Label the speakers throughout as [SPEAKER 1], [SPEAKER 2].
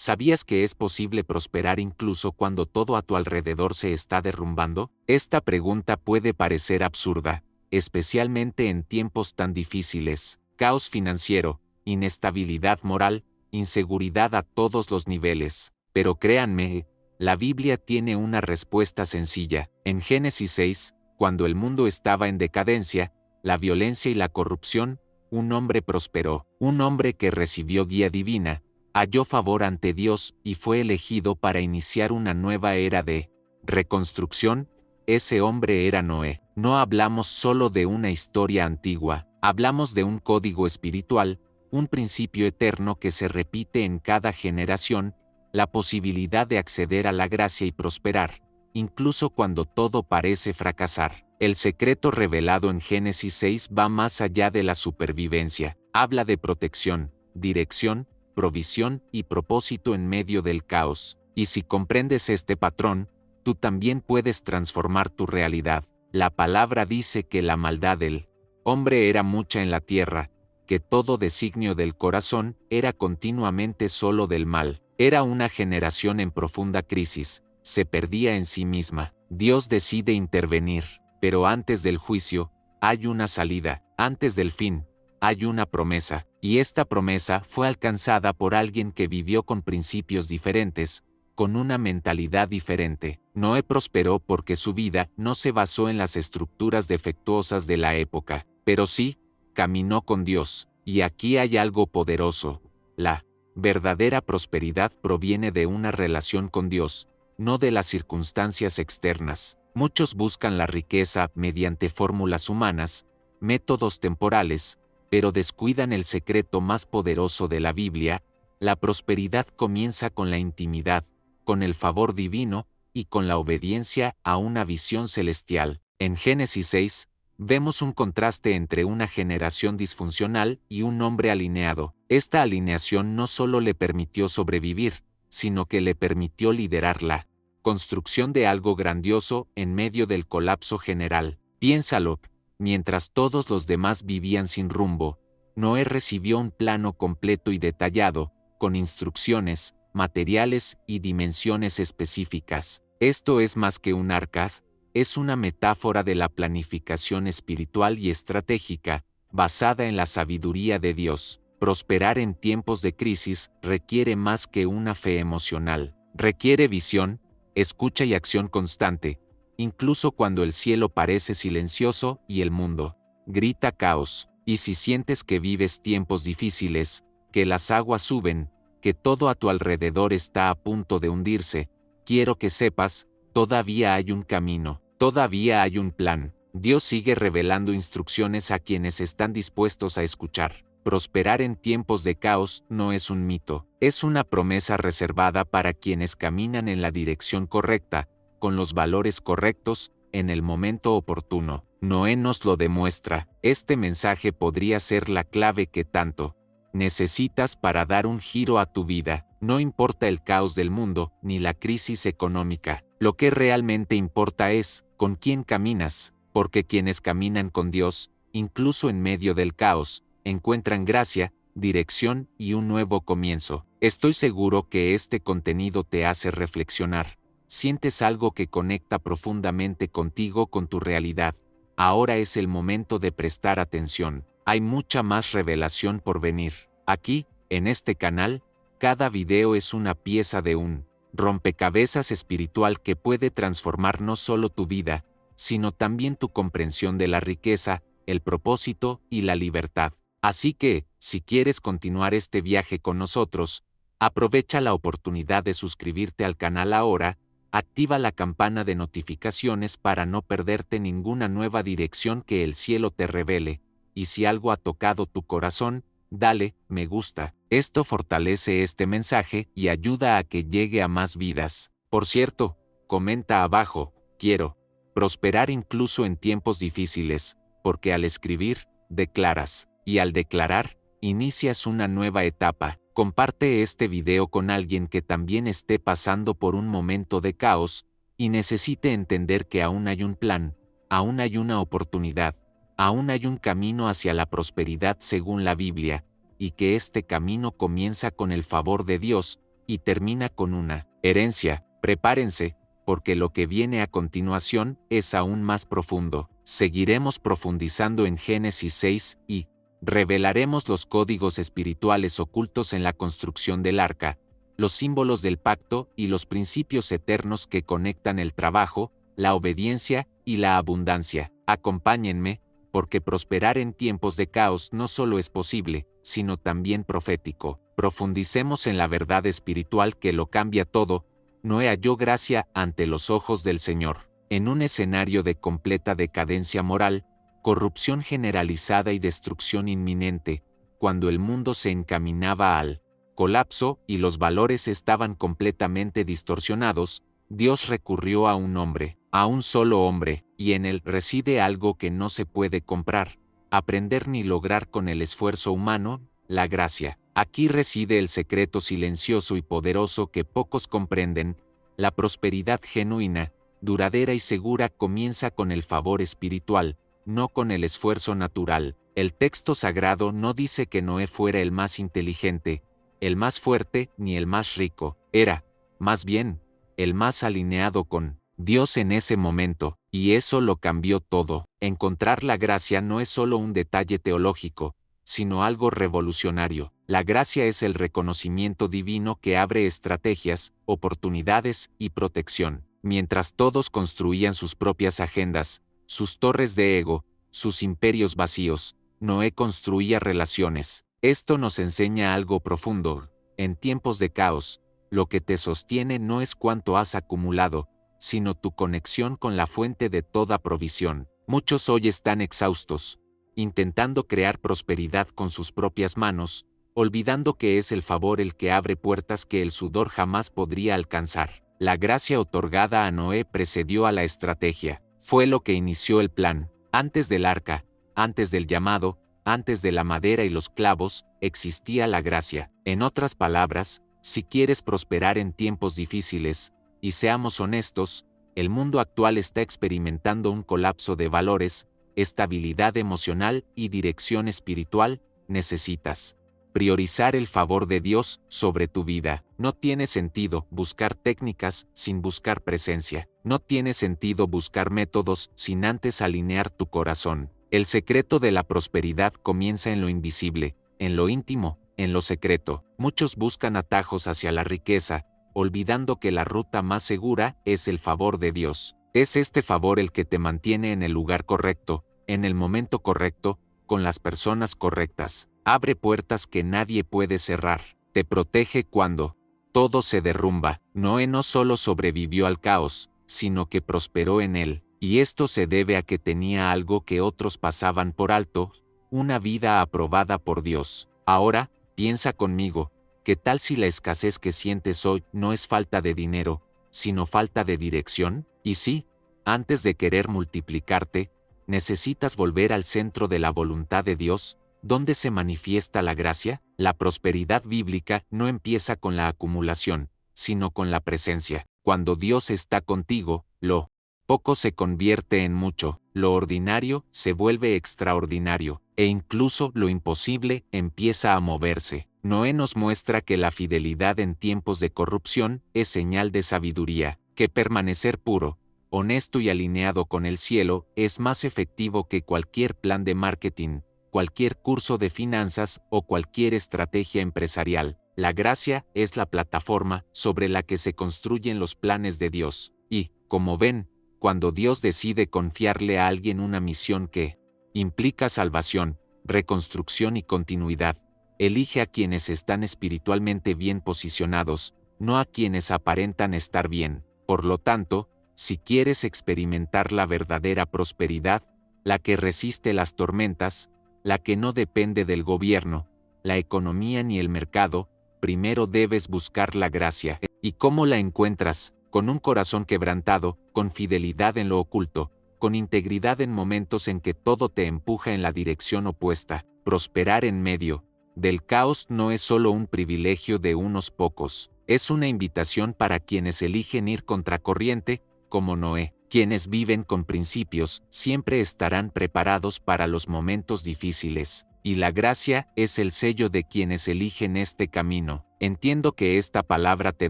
[SPEAKER 1] ¿Sabías que es posible prosperar incluso cuando todo a tu alrededor se está derrumbando? Esta pregunta puede parecer absurda, especialmente en tiempos tan difíciles: caos financiero, inestabilidad moral, inseguridad a todos los niveles. Pero créanme, la Biblia tiene una respuesta sencilla. En Génesis 6, cuando el mundo estaba en decadencia, la violencia y la corrupción, un hombre prosperó, un hombre que recibió guía divina, halló favor ante Dios y fue elegido para iniciar una nueva era de reconstrucción. Ese hombre era Noé. No hablamos solo de una historia antigua, hablamos de un código espiritual, un principio eterno que se repite en cada generación, la posibilidad de acceder a la gracia y prosperar, incluso cuando todo parece fracasar. El secreto revelado en Génesis 6 va más allá de la supervivencia. Habla de protección, dirección, provisión y propósito en medio del caos. Y si comprendes este patrón, tú también puedes transformar tu realidad. La palabra dice que la maldad del hombre era mucha en la tierra, que todo designio del corazón era continuamente solo del mal. Era una generación en profunda crisis, se perdía en sí misma. Dios decide intervenir, pero antes del juicio, hay una salida, antes del fin, hay una promesa, y esta promesa fue alcanzada por alguien que vivió con principios diferentes, con una mentalidad diferente. Noé prosperó porque su vida no se basó en las estructuras defectuosas de la época, pero sí, caminó con Dios. Y aquí hay algo poderoso: la verdadera prosperidad proviene de una relación con Dios, no de las circunstancias externas. Muchos buscan la riqueza mediante fórmulas humanas, métodos temporales, pero descuidan el secreto más poderoso de la Biblia. La prosperidad comienza con la intimidad, con el favor divino y con la obediencia a una visión celestial. En Génesis 6, vemos un contraste entre una generación disfuncional y un hombre alineado. Esta alineación no solo le permitió sobrevivir, sino que le permitió liderar la construcción de algo grandioso en medio del colapso general. Piénsalo, mientras todos los demás vivían sin rumbo, Noé recibió un plano completo y detallado, con instrucciones, materiales y dimensiones específicas. Esto es más que un arca, es una metáfora de la planificación espiritual y estratégica, basada en la sabiduría de Dios. Prosperar en tiempos de crisis requiere más que una fe emocional. Requiere visión, escucha y acción constante, incluso cuando el cielo parece silencioso y el mundo grita caos. Y si sientes que vives tiempos difíciles, que las aguas suben, que todo a tu alrededor está a punto de hundirse, quiero que sepas, todavía hay un camino, todavía hay un plan. Dios sigue revelando instrucciones a quienes están dispuestos a escuchar. Prosperar en tiempos de caos no es un mito, es una promesa reservada para quienes caminan en la dirección correcta, con los valores correctos, en el momento oportuno. Noé nos lo demuestra. Este mensaje podría ser la clave que tanto necesitas para dar un giro a tu vida. No importa el caos del mundo, ni la crisis económica. Lo que realmente importa es con quién caminas, porque quienes caminan con Dios, incluso en medio del caos, encuentran gracia, dirección y un nuevo comienzo. Estoy seguro que este contenido te hace reflexionar. Sientes algo que conecta profundamente contigo, con tu realidad. Ahora es el momento de prestar atención. Hay mucha más revelación por venir. Aquí, en este canal, cada video es una pieza de un rompecabezas espiritual que puede transformar no solo tu vida, sino también tu comprensión de la riqueza, el propósito y la libertad. Así que, si quieres continuar este viaje con nosotros, aprovecha la oportunidad de suscribirte al canal ahora. Activa la campana de notificaciones para no perderte ninguna nueva dirección que el cielo te revele, y si algo ha tocado tu corazón, dale me gusta. Esto fortalece este mensaje y ayuda a que llegue a más vidas. Por cierto, comenta abajo: quiero prosperar incluso en tiempos difíciles, porque al escribir, declaras, y al declarar, inicias una nueva etapa. Comparte este video con alguien que también esté pasando por un momento de caos y necesite entender que aún hay un plan, aún hay una oportunidad, aún hay un camino hacia la prosperidad según la Biblia, y que este camino comienza con el favor de Dios, y termina con una herencia. Prepárense, porque lo que viene a continuación es aún más profundo. Seguiremos profundizando en Génesis 6 y revelaremos los códigos espirituales ocultos en la construcción del arca, los símbolos del pacto y los principios eternos que conectan el trabajo, la obediencia y la abundancia. Acompáñenme, porque prosperar en tiempos de caos no solo es posible, sino también profético. Profundicemos en la verdad espiritual que lo cambia todo. Noé halló gracia ante los ojos del Señor. En un escenario de completa decadencia moral, corrupción generalizada y destrucción inminente, cuando el mundo se encaminaba al colapso y los valores estaban completamente distorsionados, Dios recurrió a un hombre, a un solo hombre, y en él reside algo que no se puede comprar, aprender ni lograr con el esfuerzo humano, la gracia. Aquí reside el secreto silencioso y poderoso que pocos comprenden. La prosperidad genuina, duradera y segura comienza con el favor espiritual, no con el esfuerzo natural. El texto sagrado no dice que Noé fuera el más inteligente, el más fuerte ni el más rico. Era, más bien, el más alineado con Dios en ese momento, y eso lo cambió todo. Encontrar la gracia no es solo un detalle teológico, sino algo revolucionario. La gracia es el reconocimiento divino que abre estrategias, oportunidades y protección. Mientras todos construían sus propias agendas, sus torres de ego, sus imperios vacíos, Noé construía relaciones. Esto nos enseña algo profundo. En tiempos de caos, lo que te sostiene no es cuánto has acumulado, sino tu conexión con la fuente de toda provisión. Muchos hoy están exhaustos, intentando crear prosperidad con sus propias manos, olvidando que es el favor el que abre puertas que el sudor jamás podría alcanzar. La gracia otorgada a Noé precedió a la estrategia. Fue lo que inició el plan. Antes del arca, antes del llamado, antes de la madera y los clavos, existía la gracia. En otras palabras, si quieres prosperar en tiempos difíciles, y seamos honestos, el mundo actual está experimentando un colapso de valores, estabilidad emocional y dirección espiritual, necesitas priorizar el favor de Dios sobre tu vida. No tiene sentido buscar técnicas sin buscar presencia. No tiene sentido buscar métodos sin antes alinear tu corazón. El secreto de la prosperidad comienza en lo invisible, en lo íntimo, en lo secreto. Muchos buscan atajos hacia la riqueza, olvidando que la ruta más segura es el favor de Dios. Es este favor el que te mantiene en el lugar correcto, en el momento correcto, con las personas correctas. Abre puertas que nadie puede cerrar. Te protege cuando todo se derrumba. Noé no solo sobrevivió al caos, sino que prosperó en él. Y esto se debe a que tenía algo que otros pasaban por alto, una vida aprobada por Dios. Ahora, piensa conmigo, ¿qué tal si la escasez que sientes hoy no es falta de dinero, sino falta de dirección? Y sí, antes de querer multiplicarte, necesitas volver al centro de la voluntad de Dios. ¿Dónde se manifiesta la gracia? La prosperidad bíblica no empieza con la acumulación, sino con la presencia. Cuando Dios está contigo, lo poco se convierte en mucho, lo ordinario se vuelve extraordinario, e incluso lo imposible empieza a moverse. Noé nos muestra que la fidelidad en tiempos de corrupción es señal de sabiduría, que permanecer puro, honesto y alineado con el cielo es más efectivo que cualquier plan de marketing, cualquier curso de finanzas o cualquier estrategia empresarial. La gracia es la plataforma sobre la que se construyen los planes de Dios. Y, como ven, cuando Dios decide confiarle a alguien una misión que implica salvación, reconstrucción y continuidad, elige a quienes están espiritualmente bien posicionados, no a quienes aparentan estar bien. Por lo tanto, si quieres experimentar la verdadera prosperidad, la que resiste las tormentas, la que no depende del gobierno, la economía ni el mercado, primero debes buscar la gracia. ¿Y cómo la encuentras? Con un corazón quebrantado, con fidelidad en lo oculto, con integridad en momentos en que todo te empuja en la dirección opuesta. Prosperar en medio del caos no es solo un privilegio de unos pocos, es una invitación para quienes eligen ir contracorriente, como Noé. Quienes viven con principios siempre estarán preparados para los momentos difíciles. y la gracia es el sello de quienes eligen este camino. Entiendo que esta palabra te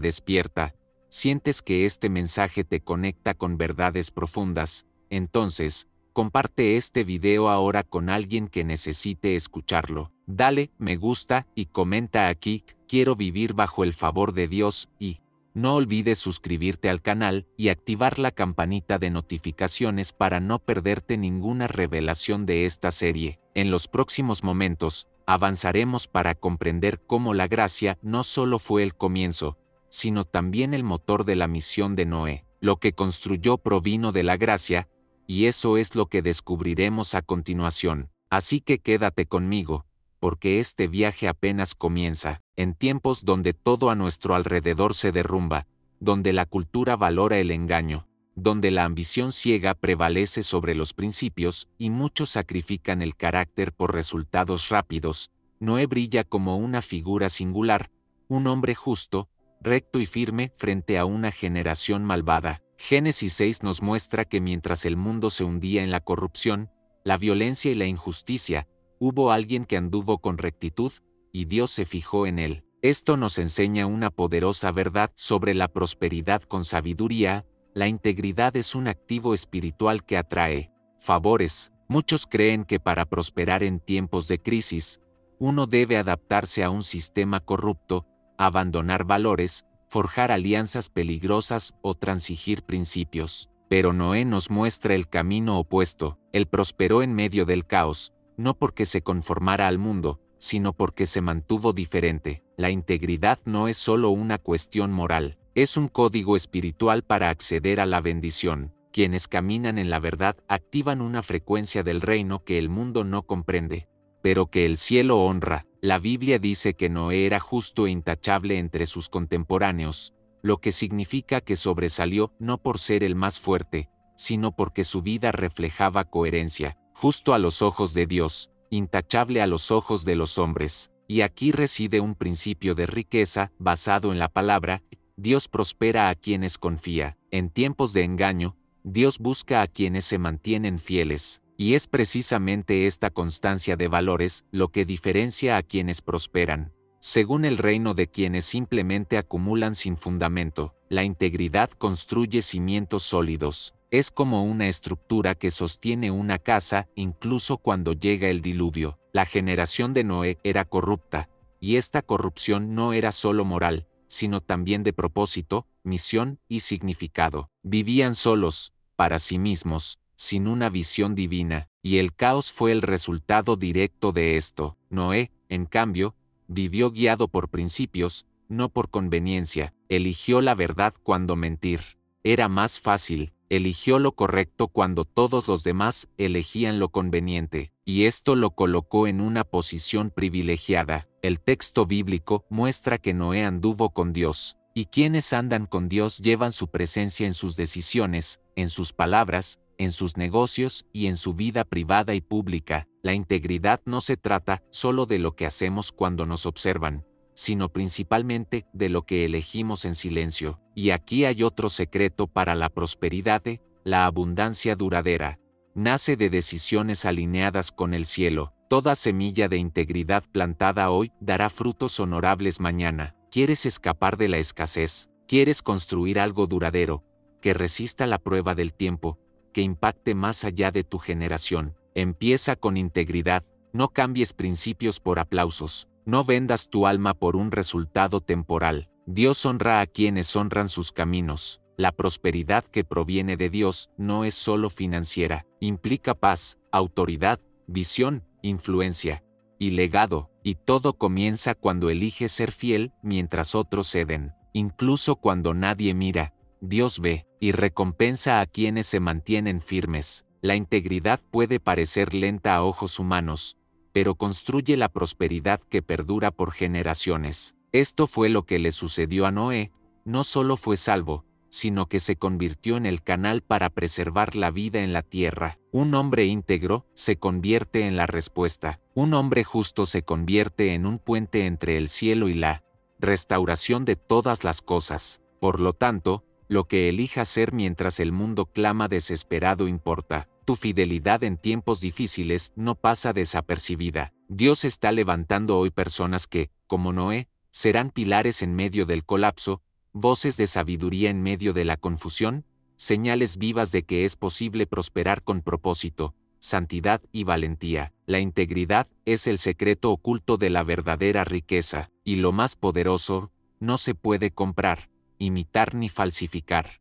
[SPEAKER 1] despierta, sientes que este mensaje te conecta con verdades profundas, entonces, comparte este video ahora con alguien que necesite escucharlo. Dale me gusta y comenta aquí, quiero vivir bajo el favor de Dios y no olvides suscribirte al canal y activar la campanita de notificaciones para no perderte ninguna revelación de esta serie. En los próximos momentos, avanzaremos para comprender cómo la gracia no solo fue el comienzo, sino también el motor de la misión de Noé. Lo que construyó provino de la gracia, y eso es lo que descubriremos a continuación. Así que quédate conmigo, porque este viaje apenas comienza. En tiempos donde todo a nuestro alrededor se derrumba, donde la cultura valora el engaño, donde la ambición ciega prevalece sobre los principios y muchos sacrifican el carácter por resultados rápidos, Noé brilla como una figura singular, un hombre justo, recto y firme frente a una generación malvada. Génesis 6 nos muestra que mientras el mundo se hundía en la corrupción, la violencia y la injusticia, hubo alguien que anduvo con rectitud, y Dios se fijó en él. Esto nos enseña una poderosa verdad sobre la prosperidad con sabiduría. La integridad es un activo espiritual que atrae favores. Muchos creen que para prosperar en tiempos de crisis, uno debe adaptarse a un sistema corrupto, abandonar valores, forjar alianzas peligrosas o transigir principios. Pero Noé nos muestra el camino opuesto. Él prosperó en medio del caos, no porque se conformara al mundo, sino porque se mantuvo diferente. La integridad no es solo una cuestión moral, es un código espiritual para acceder a la bendición. Quienes caminan en la verdad activan una frecuencia del reino que el mundo no comprende, pero que el cielo honra. La Biblia dice que Noé era justo e intachable entre sus contemporáneos, lo que significa que sobresalió no por ser el más fuerte, sino porque su vida reflejaba coherencia, justo a los ojos de Dios, intachable a los ojos de los hombres. Y aquí reside un principio de riqueza basado en la palabra: Dios prospera a quienes confía. En tiempos de engaño, Dios busca a quienes se mantienen fieles. Y es precisamente esta constancia de valores lo que diferencia a quienes prosperan, según el reino, de quienes simplemente acumulan sin fundamento. La integridad construye cimientos sólidos. Es como una estructura que sostiene una casa incluso cuando llega el diluvio. La generación de Noé era corrupta, y esta corrupción no era solo moral, sino también de propósito, misión y significado. Vivían solos, para sí mismos, sin una visión divina, y el caos fue el resultado directo de esto. Noé, en cambio, vivió guiado por principios, no por conveniencia. Eligió la verdad cuando mentir era más fácil. Eligió lo correcto cuando todos los demás elegían lo conveniente, y esto lo colocó en una posición privilegiada. El texto bíblico muestra que Noé anduvo con Dios, y quienes andan con Dios llevan su presencia en sus decisiones, en sus palabras, en sus negocios y en su vida privada y pública. La integridad no se trata solo de lo que hacemos cuando nos observan, sino principalmente de lo que elegimos en silencio. Y aquí hay otro secreto para la prosperidad: la abundancia duradera. Nace de decisiones alineadas con el cielo. Toda semilla de integridad plantada hoy dará frutos honorables mañana. ¿Quieres escapar de la escasez? ¿Quieres construir algo duradero, que resista la prueba del tiempo, que impacte más allá de tu generación? Empieza con integridad. No cambies principios por aplausos. No vendas tu alma por un resultado temporal. Dios honra a quienes honran sus caminos. La prosperidad que proviene de Dios no es solo financiera, implica paz, autoridad, visión, influencia y legado, y todo comienza cuando eliges ser fiel mientras otros ceden. Incluso cuando nadie mira, Dios ve y recompensa a quienes se mantienen firmes. La integridad puede parecer lenta a ojos humanos, pero construye la prosperidad que perdura por generaciones. Esto fue lo que le sucedió a Noé. No solo fue salvo, sino que se convirtió en el canal para preservar la vida en la tierra. Un hombre íntegro se convierte en la respuesta. Un hombre justo se convierte en un puente entre el cielo y la restauración de todas las cosas. Por lo tanto, lo que elijas ser mientras el mundo clama desesperado importa. Tu fidelidad en tiempos difíciles no pasa desapercibida. Dios está levantando hoy personas que, como Noé, serán pilares en medio del colapso, voces de sabiduría en medio de la confusión, señales vivas de que es posible prosperar con propósito, santidad y valentía. La integridad es el secreto oculto de la verdadera riqueza, y lo más poderoso, no se puede comprar, imitar ni falsificar.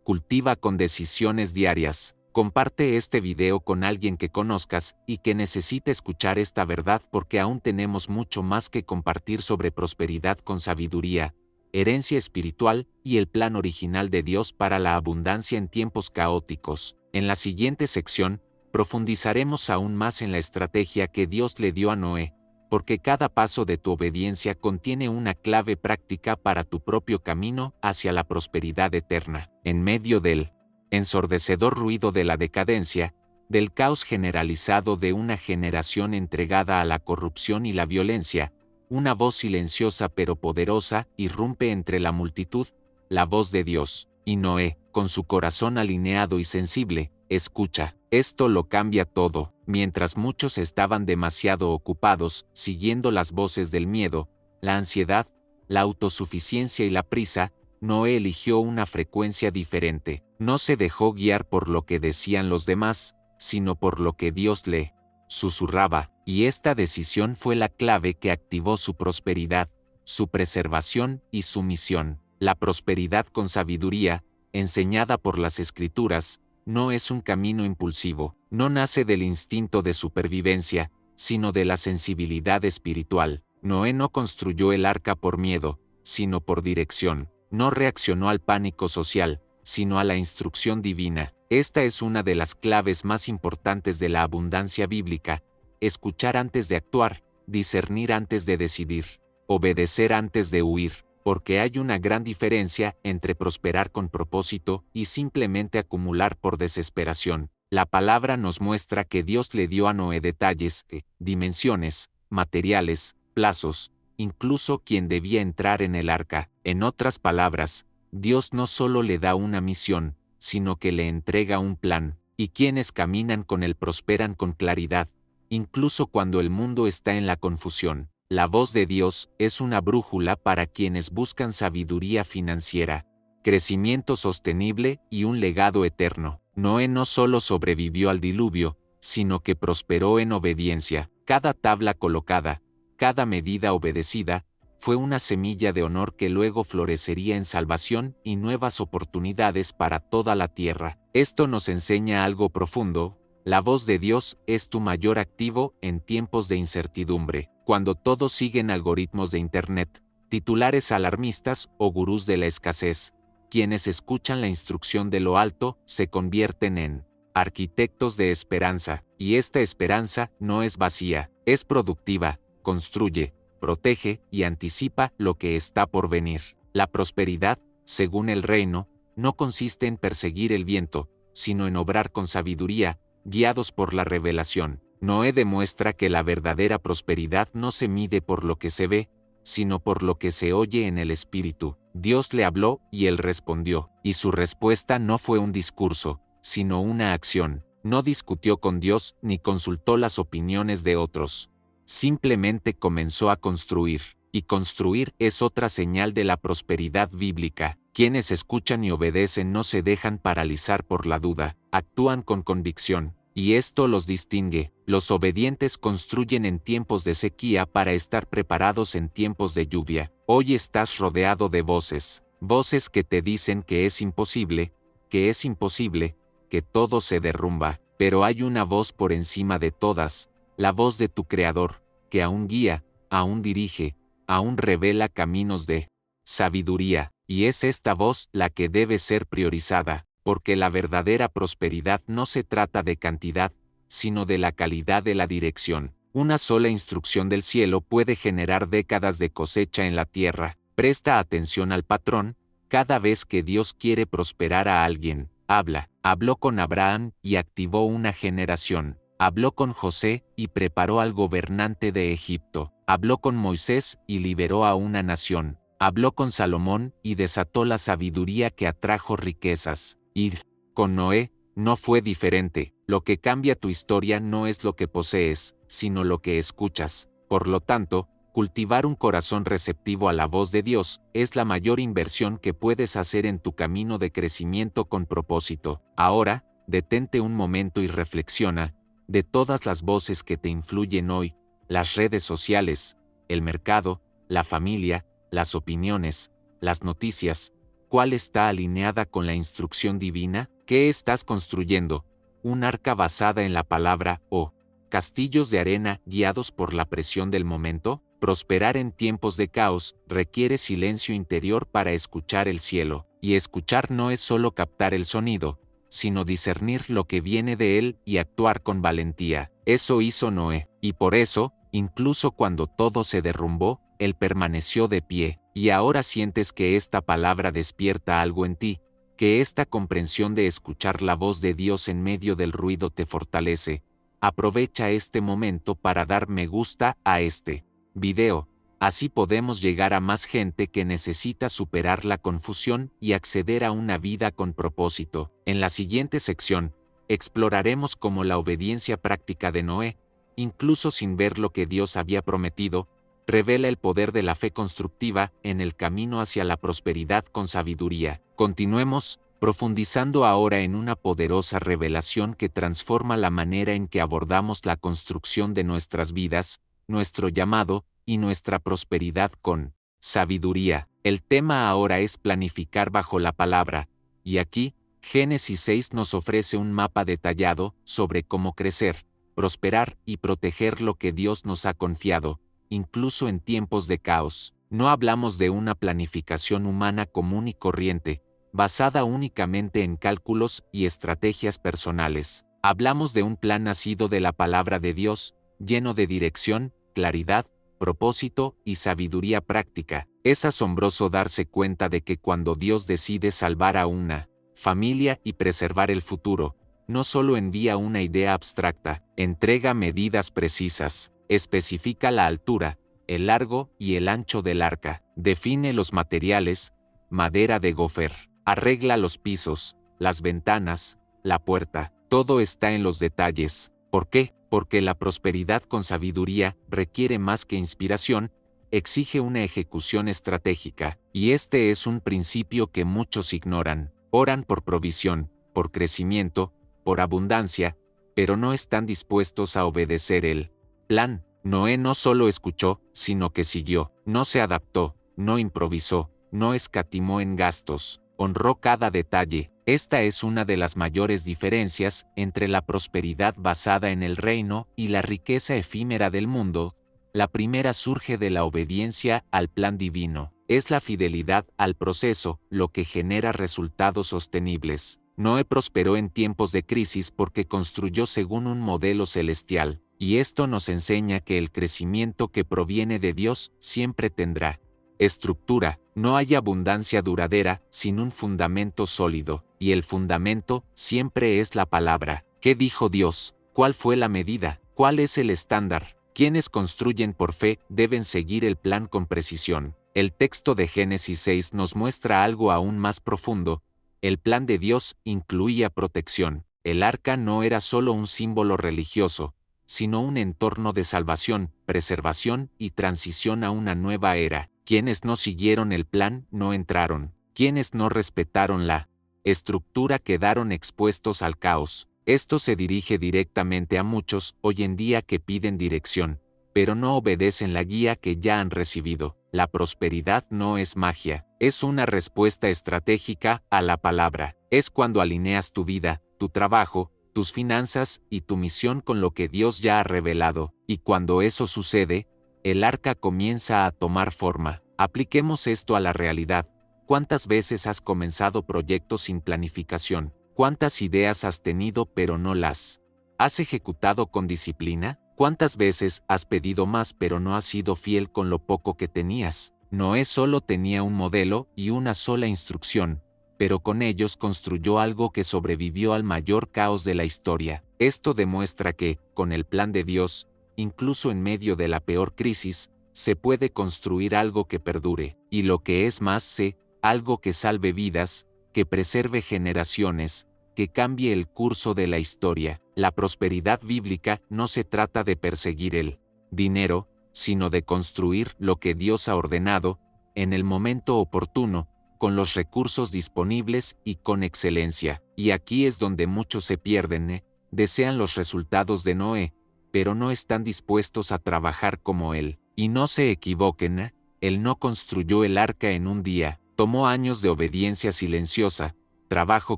[SPEAKER 1] Cultiva con decisiones diarias. Comparte este video con alguien que conozcas y que necesite escuchar esta verdad, porque aún tenemos mucho más que compartir sobre prosperidad con sabiduría, herencia espiritual y el plan original de Dios para la abundancia en tiempos caóticos. En la siguiente sección, profundizaremos aún más en la estrategia que Dios le dio a Noé, porque cada paso de tu obediencia contiene una clave práctica para tu propio camino hacia la prosperidad eterna. En medio del ensordecedor ruido de la decadencia, del caos generalizado de una generación entregada a la corrupción y la violencia, una voz silenciosa pero poderosa irrumpe entre la multitud, la voz de Dios. Y Noé, con su corazón alineado y sensible, escucha. Esto lo cambia todo. Mientras muchos estaban demasiado ocupados siguiendo las voces del miedo, la ansiedad, la autosuficiencia y la prisa, Noé eligió una frecuencia diferente. No se dejó guiar por lo que decían los demás, sino por lo que Dios le susurraba, y esta decisión fue la clave que activó su prosperidad, su preservación y su misión. La prosperidad con sabiduría, enseñada por las Escrituras, no es un camino impulsivo, no nace del instinto de supervivencia, sino de la sensibilidad espiritual. Noé no construyó el arca por miedo, sino por dirección. No reaccionó al pánico social, sino a la instrucción divina. Esta es una de las claves más importantes de la abundancia bíblica: escuchar antes de actuar, discernir antes de decidir, obedecer antes de huir, porque hay una gran diferencia entre prosperar con propósito y simplemente acumular por desesperación. La palabra nos muestra que Dios le dio a Noé detalles, dimensiones, materiales, plazos, incluso quién debía entrar en el arca. En otras palabras, Dios no solo le da una misión, sino que le entrega un plan, y quienes caminan con él prosperan con claridad, incluso cuando el mundo está en la confusión. La voz de Dios es una brújula para quienes buscan sabiduría financiera, crecimiento sostenible y un legado eterno. Noé no solo sobrevivió al diluvio, sino que prosperó en obediencia. Cada tabla colocada, cada medida obedecida, fue una semilla de honor que luego florecería en salvación y nuevas oportunidades para toda la tierra. Esto nos enseña algo profundo: la voz de Dios es tu mayor activo en tiempos de incertidumbre. Cuando todos siguen algoritmos de Internet, titulares alarmistas o gurús de la escasez, quienes escuchan la instrucción de lo alto se convierten en arquitectos de esperanza, y esta esperanza no es vacía, es productiva, construye, protege y anticipa lo que está por venir. La prosperidad, según el reino, no consiste en perseguir el viento, sino en obrar con sabiduría, guiados por la revelación. Noé demuestra que la verdadera prosperidad no se mide por lo que se ve, sino por lo que se oye en el espíritu. Dios le habló y él respondió, y su respuesta no fue un discurso, sino una acción. No discutió con Dios ni consultó las opiniones de otros. Simplemente comenzó a construir, y construir es otra señal de la prosperidad bíblica. Quienes escuchan y obedecen no se dejan paralizar por la duda, actúan con convicción, y esto los distingue. Los obedientes construyen en tiempos de sequía para estar preparados en tiempos de lluvia. Hoy estás rodeado de voces, voces que te dicen que es imposible, que todo se derrumba, pero hay una voz por encima de todas, la voz de tu Creador, que aún guía, aún dirige, aún revela caminos de sabiduría, y es esta voz la que debe ser priorizada, porque la verdadera prosperidad no se trata de cantidad, sino de la calidad de la dirección. Una sola instrucción del cielo puede generar décadas de cosecha en la tierra. Presta atención al patrón: cada vez que Dios quiere prosperar a alguien, habló con Abraham y activó una generación. Habló con José y preparó al gobernante de Egipto. Habló con Moisés y liberó a una nación. Habló con Salomón y desató la sabiduría que atrajo riquezas. Y con Noé no fue diferente. Lo que cambia tu historia no es lo que posees, sino lo que escuchas. Por lo tanto, cultivar un corazón receptivo a la voz de Dios es la mayor inversión que puedes hacer en tu camino de crecimiento con propósito. Ahora, detente un momento y reflexiona, de todas las voces que te influyen hoy, las redes sociales, el mercado, la familia, las opiniones, las noticias, ¿cuál está alineada con la instrucción divina? ¿Qué estás construyendo? ¿Un arca basada en la palabra o castillos de arena guiados por la presión del momento? Prosperar en tiempos de caos requiere silencio interior para escuchar el cielo, y escuchar no es solo captar el sonido, sino discernir lo que viene de él y actuar con valentía. Eso hizo Noé, y por eso, incluso cuando todo se derrumbó, él permaneció de pie. Y ahora sientes que esta palabra despierta algo en ti, que esta comprensión de escuchar la voz de Dios en medio del ruido te fortalece. Aprovecha este momento para dar me gusta a este video. Así podemos llegar a más gente que necesita superar la confusión y acceder a una vida con propósito. En la siguiente sección, exploraremos cómo la obediencia práctica de Noé, incluso sin ver lo que Dios había prometido, revela el poder de la fe constructiva en el camino hacia la prosperidad con sabiduría. Continuemos, profundizando ahora en una poderosa revelación que transforma la manera en que abordamos la construcción de nuestras vidas, nuestro llamado y nuestra prosperidad con sabiduría. El tema ahora es planificar bajo la palabra, y aquí, Génesis 6 nos ofrece un mapa detallado sobre cómo crecer, prosperar y proteger lo que Dios nos ha confiado, incluso en tiempos de caos. No hablamos de una planificación humana común y corriente, basada únicamente en cálculos y estrategias personales. Hablamos de un plan nacido de la palabra de Dios, lleno de dirección, claridad, propósito y sabiduría práctica. Es asombroso darse cuenta de que cuando Dios decide salvar a una familia y preservar el futuro, no solo envía una idea abstracta, entrega medidas precisas, especifica la altura, el largo y el ancho del arca, define los materiales, madera de gofer, arregla los pisos, las ventanas, la puerta, todo está en los detalles. ¿Por qué? Porque la prosperidad con sabiduría requiere más que inspiración, exige una ejecución estratégica, y este es un principio que muchos ignoran. Oran por provisión, por crecimiento, por abundancia, pero no están dispuestos a obedecer el plan. Noé no solo escuchó, sino que siguió, no se adaptó, no improvisó, no escatimó en gastos, honró cada detalle. Esta es una de las mayores diferencias entre la prosperidad basada en el reino y la riqueza efímera del mundo. La primera surge de la obediencia al plan divino. Es la fidelidad al proceso lo que genera resultados sostenibles. Noé prosperó en tiempos de crisis porque construyó según un modelo celestial, y esto nos enseña que el crecimiento que proviene de Dios siempre tendrá estructura. No hay abundancia duradera sin un fundamento sólido, y el fundamento siempre es la palabra. ¿Qué dijo Dios? ¿Cuál fue la medida? ¿Cuál es el estándar? Quienes construyen por fe deben seguir el plan con precisión. El texto de Génesis 6 nos muestra algo aún más profundo. El plan de Dios incluía protección. El arca no era solo un símbolo religioso, sino un entorno de salvación, preservación y transición a una nueva era. Quienes no siguieron el plan no entraron. Quienes no respetaron la estructura quedaron expuestos al caos. Esto se dirige directamente a muchos hoy en día que piden dirección, pero no obedecen la guía que ya han recibido. La prosperidad no es magia, es una respuesta estratégica a la palabra. Es cuando alineas tu vida, tu trabajo, tus finanzas y tu misión con lo que Dios ya ha revelado, y cuando eso sucede, el arca comienza a tomar forma. Apliquemos esto a la realidad. ¿Cuántas veces has comenzado proyectos sin planificación? ¿Cuántas ideas has tenido pero no las has ejecutado con disciplina? ¿Cuántas veces has pedido más pero no has sido fiel con lo poco que tenías? Noé solo tenía un modelo y una sola instrucción, pero con ellos construyó algo que sobrevivió al mayor caos de la historia. Esto demuestra que, con el plan de Dios, incluso en medio de la peor crisis, se puede construir algo que perdure, y lo que es más, algo que salve vidas, que preserve generaciones, que cambie el curso de la historia. La prosperidad bíblica no se trata de perseguir el dinero, sino de construir lo que Dios ha ordenado, en el momento oportuno, con los recursos disponibles y con excelencia. Y aquí es donde muchos se pierden, desean los resultados de Noé, pero no están dispuestos a trabajar como él. Y no se equivoquen, él no construyó el arca en un día, tomó años de obediencia silenciosa, trabajo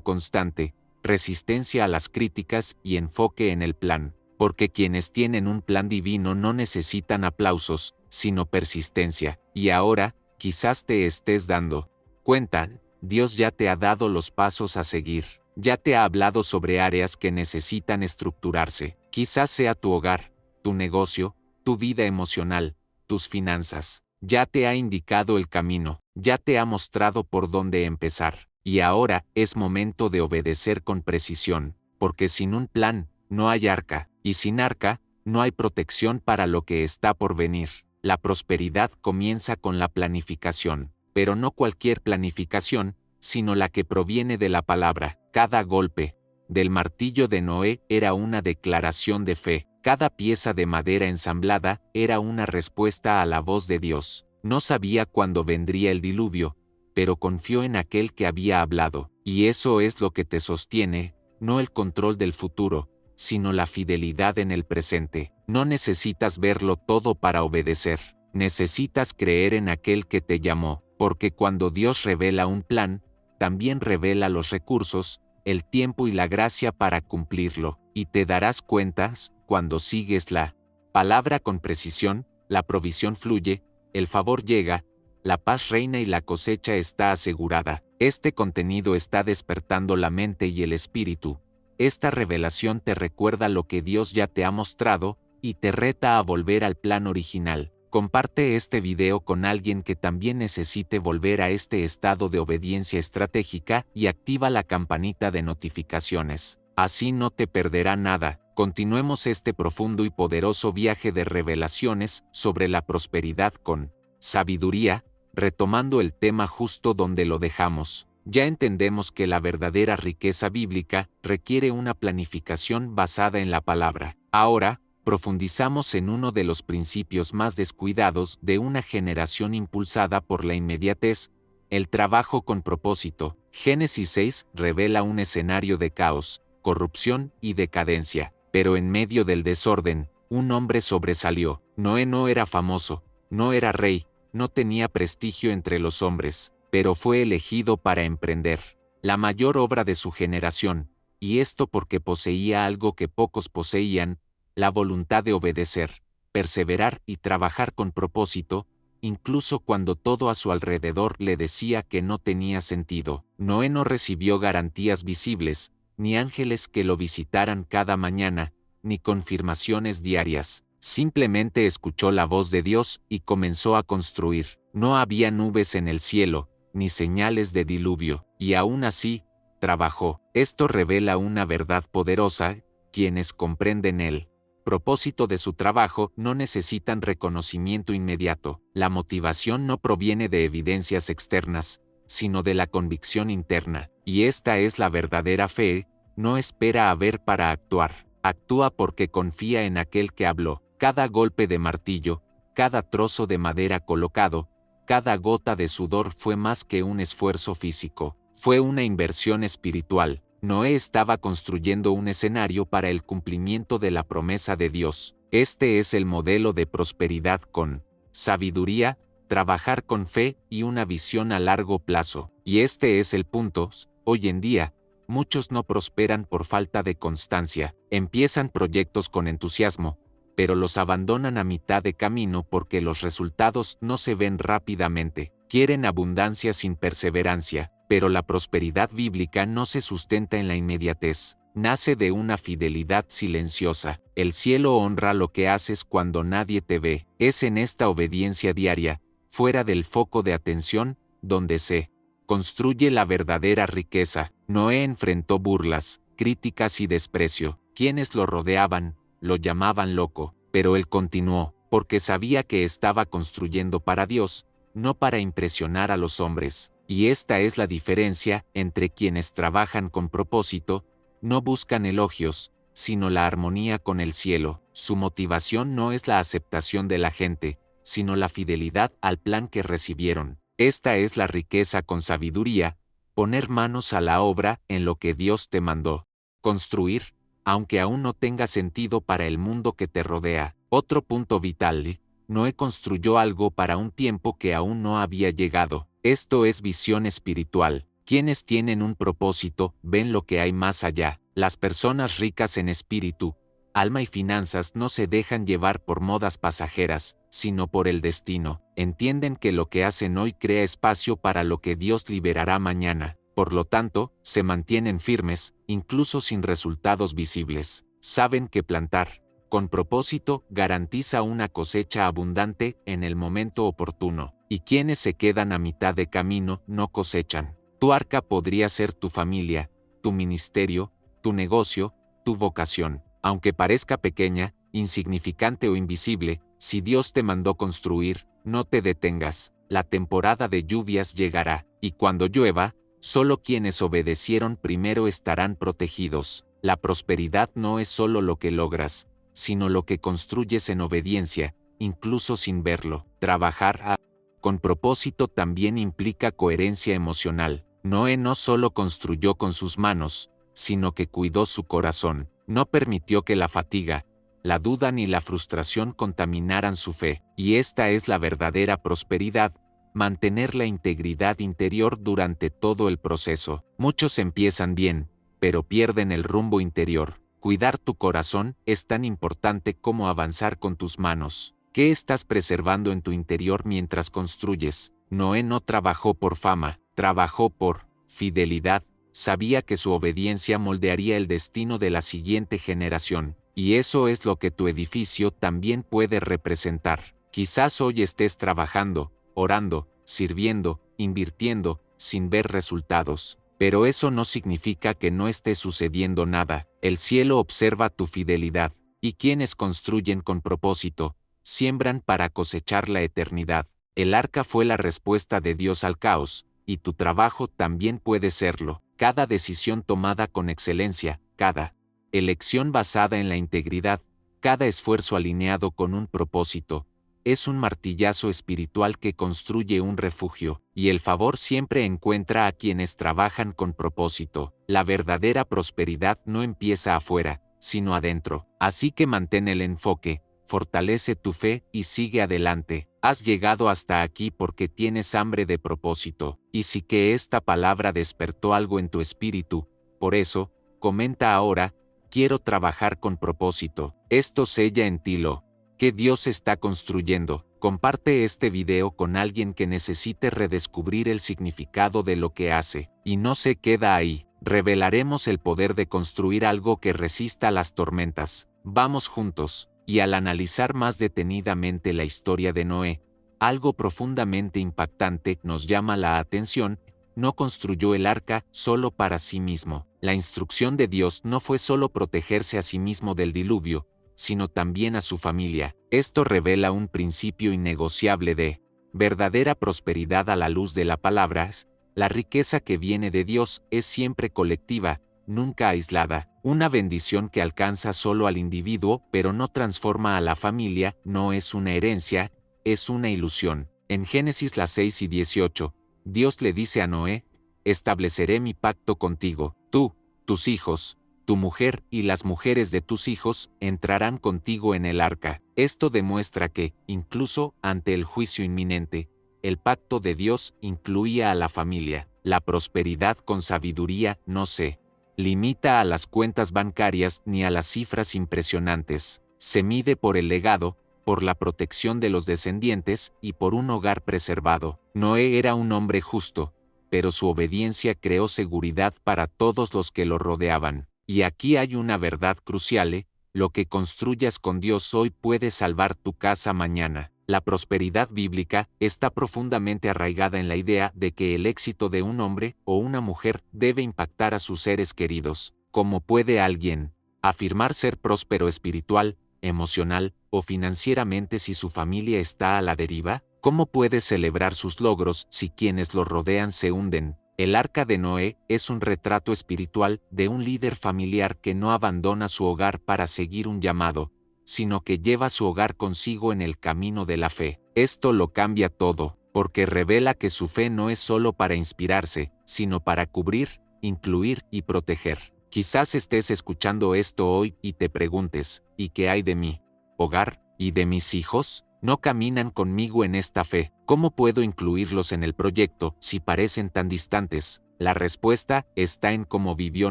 [SPEAKER 1] constante, resistencia a las críticas y enfoque en el plan, porque quienes tienen un plan divino no necesitan aplausos, sino persistencia. Y ahora, quizás te estés dando cuenta, Dios ya te ha dado los pasos a seguir, ya te ha hablado sobre áreas que necesitan estructurarse, quizás sea tu hogar, tu negocio, tu vida emocional, tus finanzas, ya te ha indicado el camino, ya te ha mostrado por dónde empezar. Y ahora es momento de obedecer con precisión, porque sin un plan, no hay arca, y sin arca, no hay protección para lo que está por venir. La prosperidad comienza con la planificación, pero no cualquier planificación, sino la que proviene de la palabra. Cada golpe del martillo de Noé era una declaración de fe, cada pieza de madera ensamblada era una respuesta a la voz de Dios. No sabía cuándo vendría el diluvio, pero confió en aquel que había hablado, y eso es lo que te sostiene, no el control del futuro, sino la fidelidad en el presente. No necesitas verlo todo para obedecer, necesitas creer en aquel que te llamó, porque cuando Dios revela un plan, también revela los recursos, el tiempo y la gracia para cumplirlo, y te darás cuentas, cuando sigues la palabra con precisión, la provisión fluye, el favor llega, la paz reina y la cosecha está asegurada. Este contenido está despertando la mente y el espíritu. Esta revelación te recuerda lo que Dios ya te ha mostrado y te reta a volver al plan original. Comparte este video con alguien que también necesite volver a este estado de obediencia estratégica y activa la campanita de notificaciones. Así no te perderá nada. Continuemos este profundo y poderoso viaje de revelaciones sobre la prosperidad con sabiduría, retomando el tema justo donde lo dejamos. Ya entendemos que la verdadera riqueza bíblica requiere una planificación basada en la palabra. Ahora, profundizamos en uno de los principios más descuidados de una generación impulsada por la inmediatez, el trabajo con propósito. Génesis 6 revela un escenario de caos, corrupción y decadencia, pero en medio del desorden, un hombre sobresalió. Noé no era famoso, no era rey, no tenía prestigio entre los hombres, pero fue elegido para emprender la mayor obra de su generación, y esto porque poseía algo que pocos poseían, la voluntad de obedecer, perseverar y trabajar con propósito, incluso cuando todo a su alrededor le decía que no tenía sentido. Noé no recibió garantías visibles, ni ángeles que lo visitaran cada mañana, ni confirmaciones diarias. Simplemente escuchó la voz de Dios y comenzó a construir. No había nubes en el cielo, ni señales de diluvio, y aún así, trabajó. Esto revela una verdad poderosa: quienes comprenden el propósito de su trabajo no necesitan reconocimiento inmediato. La motivación no proviene de evidencias externas, sino de la convicción interna. Y esta es la verdadera fe: no espera a ver para actuar. Actúa porque confía en aquel que habló. Cada golpe de martillo, cada trozo de madera colocado, cada gota de sudor fue más que un esfuerzo físico, fue una inversión espiritual. Noé estaba construyendo un escenario para el cumplimiento de la promesa de Dios. Este es el modelo de prosperidad con sabiduría, trabajar con fe y una visión a largo plazo. Y este es el punto: hoy en día, muchos no prosperan por falta de constancia. Empiezan proyectos con entusiasmo, pero los abandonan a mitad de camino porque los resultados no se ven rápidamente. Quieren abundancia sin perseverancia, pero la prosperidad bíblica no se sustenta en la inmediatez. Nace de una fidelidad silenciosa. El cielo honra lo que haces cuando nadie te ve. Es en esta obediencia diaria, fuera del foco de atención, donde se construye la verdadera riqueza. Noé enfrentó burlas, críticas y desprecio. Quienes lo rodeaban lo llamaban loco, pero él continuó, porque sabía que estaba construyendo para Dios, no para impresionar a los hombres. Y esta es la diferencia entre quienes trabajan con propósito: no buscan elogios, sino la armonía con el cielo. Su motivación no es la aceptación de la gente, sino la fidelidad al plan que recibieron. Esta es la riqueza con sabiduría, poner manos a la obra en lo que Dios te mandó. Construir, aunque aún no tenga sentido para el mundo que te rodea. Otro punto vital: Noé construyó algo para un tiempo que aún no había llegado. Esto es visión espiritual. Quienes tienen un propósito, ven lo que hay más allá. Las personas ricas en espíritu, alma y finanzas no se dejan llevar por modas pasajeras, sino por el destino. Entienden que lo que hacen hoy crea espacio para lo que Dios liberará mañana. Por lo tanto, se mantienen firmes, incluso sin resultados visibles. Saben que plantar con propósito garantiza una cosecha abundante en el momento oportuno, y quienes se quedan a mitad de camino no cosechan. Tu arca podría ser tu familia, tu ministerio, tu negocio, tu vocación. Aunque parezca pequeña, insignificante o invisible, si Dios te mandó construir, no te detengas. La temporada de lluvias llegará, y cuando llueva, solo quienes obedecieron primero estarán protegidos. La prosperidad no es solo lo que logras, sino lo que construyes en obediencia, incluso sin verlo. Trabajar con propósito también implica coherencia emocional. Noé no solo construyó con sus manos, sino que cuidó su corazón. No permitió que la fatiga, la duda ni la frustración contaminaran su fe. Y esta es la verdadera prosperidad: mantener la integridad interior durante todo el proceso. Muchos empiezan bien, pero pierden el rumbo interior. Cuidar tu corazón es tan importante como avanzar con tus manos. ¿Qué estás preservando en tu interior mientras construyes? Noé no trabajó por fama, trabajó por fidelidad. Sabía que su obediencia moldearía el destino de la siguiente generación, y eso es lo que tu edificio también puede representar. Quizás hoy estés trabajando, orando, sirviendo, invirtiendo, sin ver resultados. Pero eso no significa que no esté sucediendo nada. El cielo observa tu fidelidad, y quienes construyen con propósito, siembran para cosechar la eternidad. El arca fue la respuesta de Dios al caos, y tu trabajo también puede serlo. Cada decisión tomada con excelencia, cada elección basada en la integridad, cada esfuerzo alineado con un propósito, es un martillazo espiritual que construye un refugio, y el favor siempre encuentra a quienes trabajan con propósito. La verdadera prosperidad no empieza afuera, sino adentro. Así que mantén el enfoque, fortalece tu fe y sigue adelante. Has llegado hasta aquí porque tienes hambre de propósito, y sí que esta palabra despertó algo en tu espíritu. Por eso, comenta ahora: quiero trabajar con propósito. Esto sella en ti lo que Dios está construyendo. Comparte este video con alguien que necesite redescubrir el significado de lo que hace. Y no se queda ahí. Revelaremos el poder de construir algo que resista las tormentas. Vamos juntos. Y al analizar más detenidamente la historia de Noé, algo profundamente impactante nos llama la atención: no construyó el arca solo para sí mismo. La instrucción de Dios no fue solo protegerse a sí mismo del diluvio, sino también a su familia. Esto revela un principio innegociable de verdadera prosperidad a la luz de la palabra: la riqueza que viene de Dios es siempre colectiva, nunca aislada. Una bendición que alcanza solo al individuo pero no transforma a la familia no es una herencia, es una ilusión. En Génesis 6:18, Dios le dice a Noé: estableceré mi pacto contigo, tú, tus hijos, tu mujer y las mujeres de tus hijos entrarán contigo en el arca. Esto demuestra que, incluso ante el juicio inminente, el pacto de Dios incluía a la familia. La prosperidad con sabiduría no se limita a las cuentas bancarias ni a las cifras impresionantes. Se mide por el legado, por la protección de los descendientes y por un hogar preservado. Noé era un hombre justo, pero su obediencia creó seguridad para todos los que lo rodeaban. Y aquí hay una verdad crucial: lo que construyas con Dios hoy puede salvar tu casa mañana. La prosperidad bíblica está profundamente arraigada en la idea de que el éxito de un hombre o una mujer debe impactar a sus seres queridos. ¿Cómo puede alguien afirmar ser próspero espiritual, emocional o financieramente si su familia está a la deriva? ¿Cómo puede celebrar sus logros si quienes lo rodean se hunden? El arca de Noé es un retrato espiritual de un líder familiar que no abandona su hogar para seguir un llamado, sino que lleva su hogar consigo en el camino de la fe. Esto lo cambia todo, porque revela que su fe no es solo para inspirarse, sino para cubrir, incluir y proteger. Quizás estés escuchando esto hoy y te preguntes, ¿y qué hay de mi hogar y de mis hijos? No caminan conmigo en esta fe. ¿Cómo puedo incluirlos en el proyecto si parecen tan distantes? La respuesta está en cómo vivió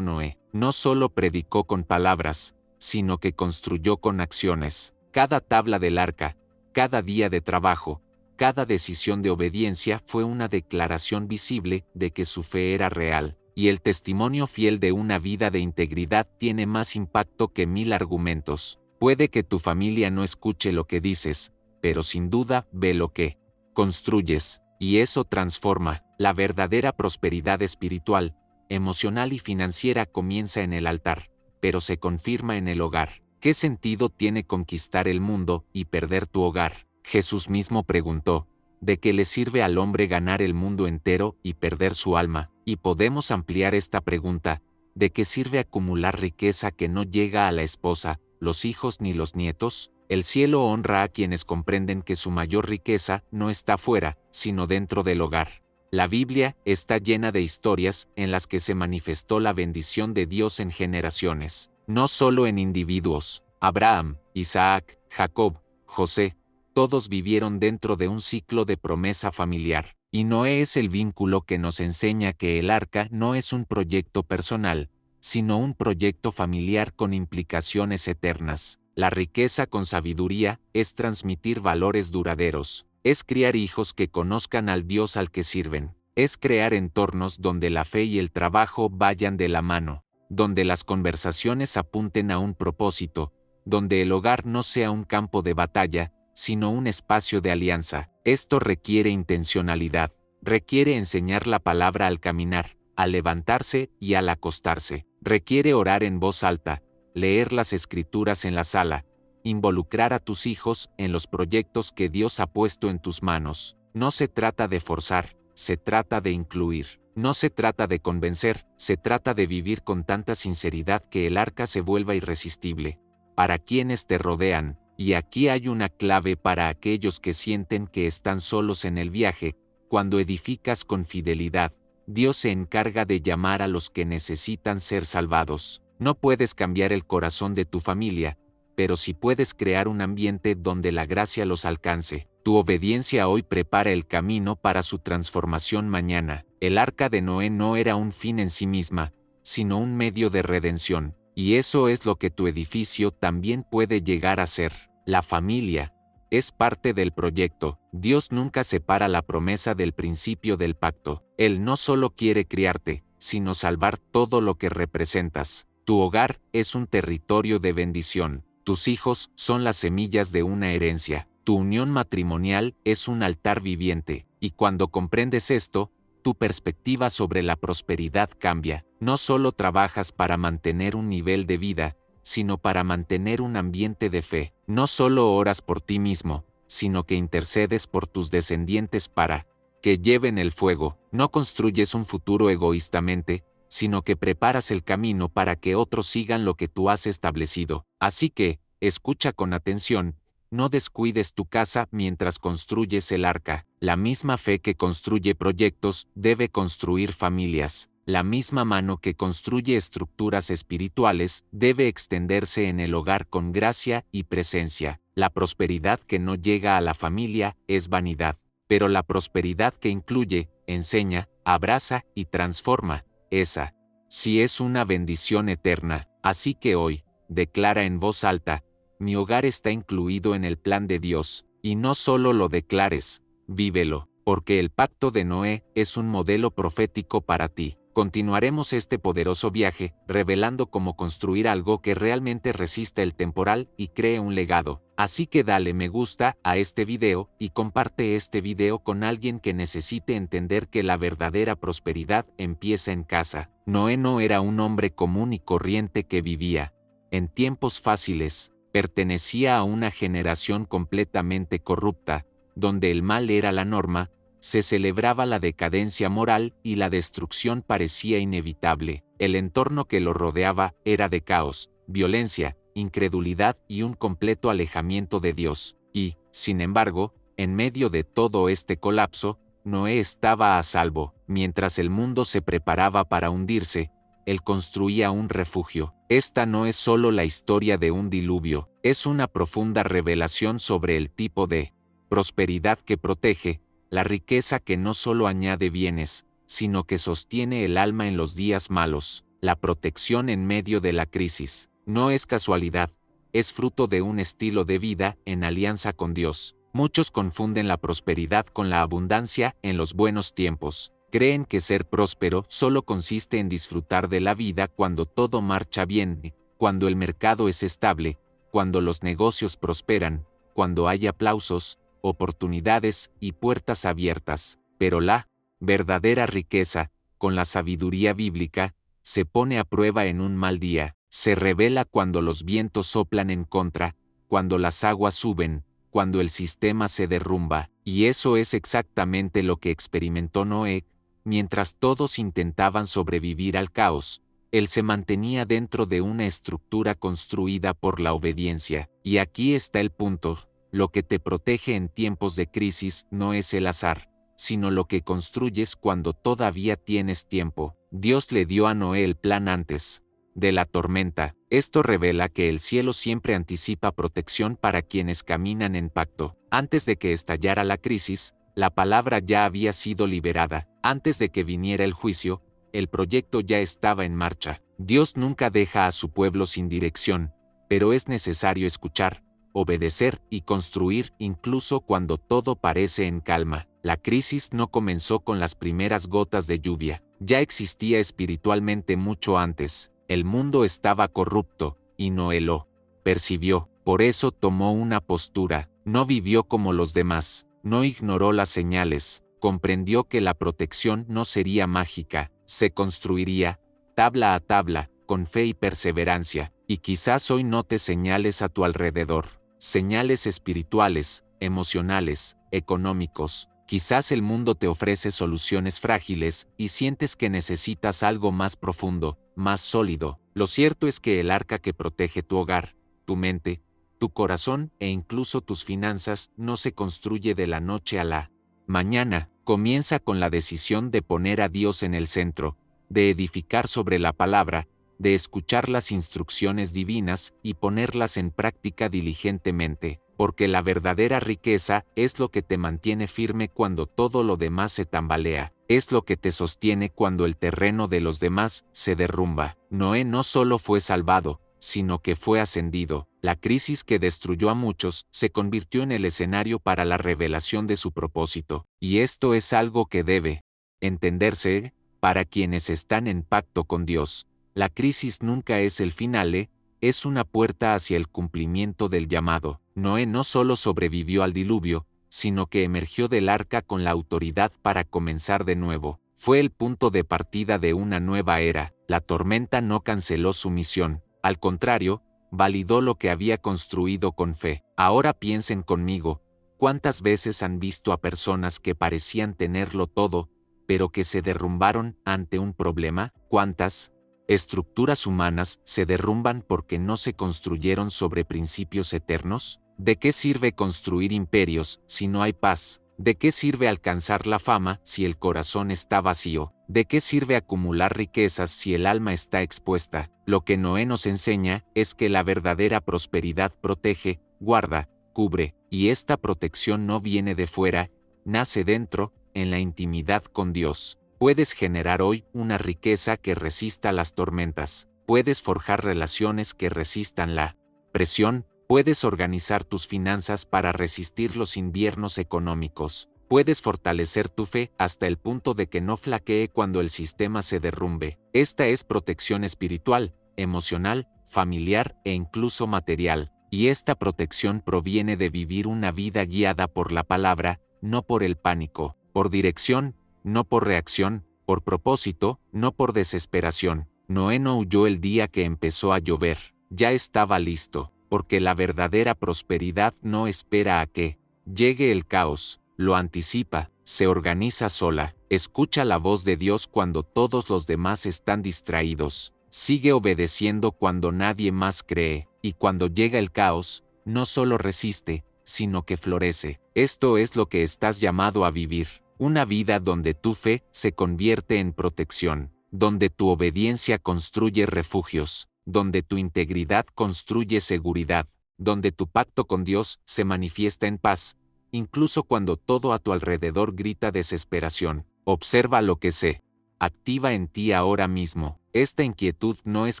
[SPEAKER 1] Noé. No solo predicó con palabras, sino que construyó con acciones. Cada tabla del arca, cada día de trabajo, cada decisión de obediencia fue una declaración visible de que su fe era real. Y el testimonio fiel de una vida de integridad tiene más impacto que 1000 argumentos. Puede que tu familia no escuche lo que dices, pero sin duda ve lo que construyes, y eso transforma. La verdadera prosperidad espiritual, emocional y financiera comienza en el altar, pero se confirma en el hogar. ¿Qué sentido tiene conquistar el mundo y perder tu hogar? Jesús mismo preguntó, ¿de qué le sirve al hombre ganar el mundo entero y perder su alma? Y podemos ampliar esta pregunta, ¿de qué sirve acumular riqueza que no llega a la esposa, los hijos ni los nietos? El cielo honra a quienes comprenden que su mayor riqueza no está fuera, sino dentro del hogar. La Biblia está llena de historias en las que se manifestó la bendición de Dios en generaciones, no solo en individuos. Abraham, Isaac, Jacob, José, todos vivieron dentro de un ciclo de promesa familiar. Y Noé es el vínculo que nos enseña que el arca no es un proyecto personal, sino un proyecto familiar con implicaciones eternas. La riqueza con sabiduría es transmitir valores duraderos, es criar hijos que conozcan al Dios al que sirven, es crear entornos donde la fe y el trabajo vayan de la mano, donde las conversaciones apunten a un propósito, donde el hogar no sea un campo de batalla, sino un espacio de alianza. Esto requiere intencionalidad, requiere enseñar la palabra al caminar, al levantarse y al acostarse, requiere orar en voz alta, leer las escrituras en la sala, involucrar a tus hijos en los proyectos que Dios ha puesto en tus manos. No se trata de forzar, se trata de incluir. No se trata de convencer, se trata de vivir con tanta sinceridad que el arca se vuelva irresistible. Para quienes te rodean, y aquí hay una clave para aquellos que sienten que están solos en el viaje, cuando edificas con fidelidad, Dios se encarga de llamar a los que necesitan ser salvados. No puedes cambiar el corazón de tu familia, pero sí puedes crear un ambiente donde la gracia los alcance. Tu obediencia hoy prepara el camino para su transformación mañana. El arca de Noé no era un fin en sí misma, sino un medio de redención, y eso es lo que tu edificio también puede llegar a ser. La familia es parte del proyecto. Dios nunca separa la promesa del principio del pacto. Él no solo quiere criarte, sino salvar todo lo que representas. Tu hogar es un territorio de bendición. Tus hijos son las semillas de una herencia. Tu unión matrimonial es un altar viviente. Y cuando comprendes esto, tu perspectiva sobre la prosperidad cambia. No solo trabajas para mantener un nivel de vida, sino para mantener un ambiente de fe. No solo oras por ti mismo, sino que intercedes por tus descendientes para que lleven el fuego. No construyes un futuro egoístamente, sino que preparas el camino para que otros sigan lo que tú has establecido. Así que, escucha con atención, no descuides tu casa mientras construyes el arca. La misma fe que construye proyectos debe construir familias. La misma mano que construye estructuras espirituales debe extenderse en el hogar con gracia y presencia. La prosperidad que no llega a la familia es vanidad, pero la prosperidad que incluye, enseña, abraza y transforma, esa sí es una bendición eterna. Así que hoy, declara en voz alta, mi hogar está incluido en el plan de Dios, y no solo lo declares, vívelo, porque el pacto de Noé es un modelo profético para ti. Continuaremos este poderoso viaje, revelando cómo construir algo que realmente resista el temporal y cree un legado. Así que dale me gusta a este video y comparte este video con alguien que necesite entender que la verdadera prosperidad empieza en casa. Noé no era un hombre común y corriente que vivía en tiempos fáciles. Pertenecía a una generación completamente corrupta, donde el mal era la norma, se celebraba la decadencia moral y la destrucción parecía inevitable. El entorno que lo rodeaba era de caos, violencia, incredulidad y un completo alejamiento de Dios. Y, sin embargo, en medio de todo este colapso, Noé estaba a salvo. Mientras el mundo se preparaba para hundirse, él construía un refugio. Esta no es solo la historia de un diluvio, es una profunda revelación sobre el tipo de prosperidad que protege, la riqueza que no solo añade bienes, sino que sostiene el alma en los días malos. La protección en medio de la crisis no es casualidad, es fruto de un estilo de vida en alianza con Dios. Muchos confunden la prosperidad con la abundancia en los buenos tiempos. Creen que ser próspero solo consiste en disfrutar de la vida cuando todo marcha bien, cuando el mercado es estable, cuando los negocios prosperan, cuando hay aplausos, oportunidades y puertas abiertas. Pero la verdadera riqueza, con la sabiduría bíblica, se pone a prueba en un mal día, se revela cuando los vientos soplan en contra, cuando las aguas suben, cuando el sistema se derrumba, y eso es exactamente lo que experimentó Noé. Mientras todos intentaban sobrevivir al caos, él se mantenía dentro de una estructura construida por la obediencia. Y aquí está el punto: lo que te protege en tiempos de crisis no es el azar, sino lo que construyes cuando todavía tienes tiempo. Dios le dio a Noé el plan antes de la tormenta. Esto revela que el cielo siempre anticipa protección para quienes caminan en pacto. Antes de que estallara la crisis, la palabra ya había sido liberada. Antes de que viniera el juicio, el proyecto ya estaba en marcha. Dios nunca deja a su pueblo sin dirección, pero es necesario escuchar, obedecer y construir incluso cuando todo parece en calma. La crisis no comenzó con las primeras gotas de lluvia, ya existía espiritualmente mucho antes. El mundo estaba corrupto, y Noé lo percibió. Por eso tomó una postura, no vivió como los demás, no ignoró las señales, comprendió que la protección no sería mágica, se construiría, tabla a tabla, con fe y perseverancia. Y quizás hoy notes señales a tu alrededor, señales espirituales, emocionales, económicos. Quizás el mundo te ofrece soluciones frágiles y sientes que necesitas algo más profundo, más sólido. Lo cierto es que el arca que protege tu hogar, tu mente, tu corazón e incluso tus finanzas no se construye de la noche a la mañana. Comienza con la decisión de poner a Dios en el centro, de edificar sobre la palabra, de escuchar las instrucciones divinas y ponerlas en práctica diligentemente, porque la verdadera riqueza es lo que te mantiene firme cuando todo lo demás se tambalea, es lo que te sostiene cuando el terreno de los demás se derrumba. Noé no solo fue salvado, sino que fue ascendido. La crisis que destruyó a muchos se convirtió en el escenario para la revelación de su propósito, y esto es algo que debe entenderse para quienes están en pacto con Dios. La crisis nunca es el final, es una puerta hacia el cumplimiento del llamado. Noé no solo sobrevivió al diluvio, sino que emergió del arca con la autoridad para comenzar de nuevo. Fue el punto de partida de una nueva era. La tormenta no canceló su misión, al contrario, validó lo que había construido con fe. Ahora piensen conmigo, ¿cuántas veces han visto a personas que parecían tenerlo todo, pero que se derrumbaron ante un problema? ¿Cuántas estructuras humanas se derrumban porque no se construyeron sobre principios eternos? ¿De qué sirve construir imperios si no hay paz? ¿De qué sirve alcanzar la fama si el corazón está vacío? ¿De qué sirve acumular riquezas si el alma está expuesta? Lo que Noé nos enseña es que la verdadera prosperidad protege, guarda, cubre, y esta protección no viene de fuera, nace dentro, en la intimidad con Dios. Puedes generar hoy una riqueza que resista las tormentas. Puedes forjar relaciones que resistan la presión. Puedes organizar tus finanzas para resistir los inviernos económicos. Puedes fortalecer tu fe hasta el punto de que no flaquee cuando el sistema se derrumbe. Esta es protección espiritual, emocional, familiar e incluso material. Y esta protección proviene de vivir una vida guiada por la palabra, no por el pánico, por dirección, no por reacción, por propósito, no por desesperación. Noé no huyó el día que empezó a llover, ya estaba listo, porque la verdadera prosperidad no espera a que llegue el caos, lo anticipa, se organiza sola, escucha la voz de Dios cuando todos los demás están distraídos, sigue obedeciendo cuando nadie más cree, y cuando llega el caos, no solo resiste, sino que florece. Esto es lo que estás llamado a vivir, una vida donde tu fe se convierte en protección, donde tu obediencia construye refugios, donde tu integridad construye seguridad, donde tu pacto con Dios se manifiesta en paz, incluso cuando todo a tu alrededor grita desesperación. Observa lo que se activa en ti ahora mismo. Esta inquietud no es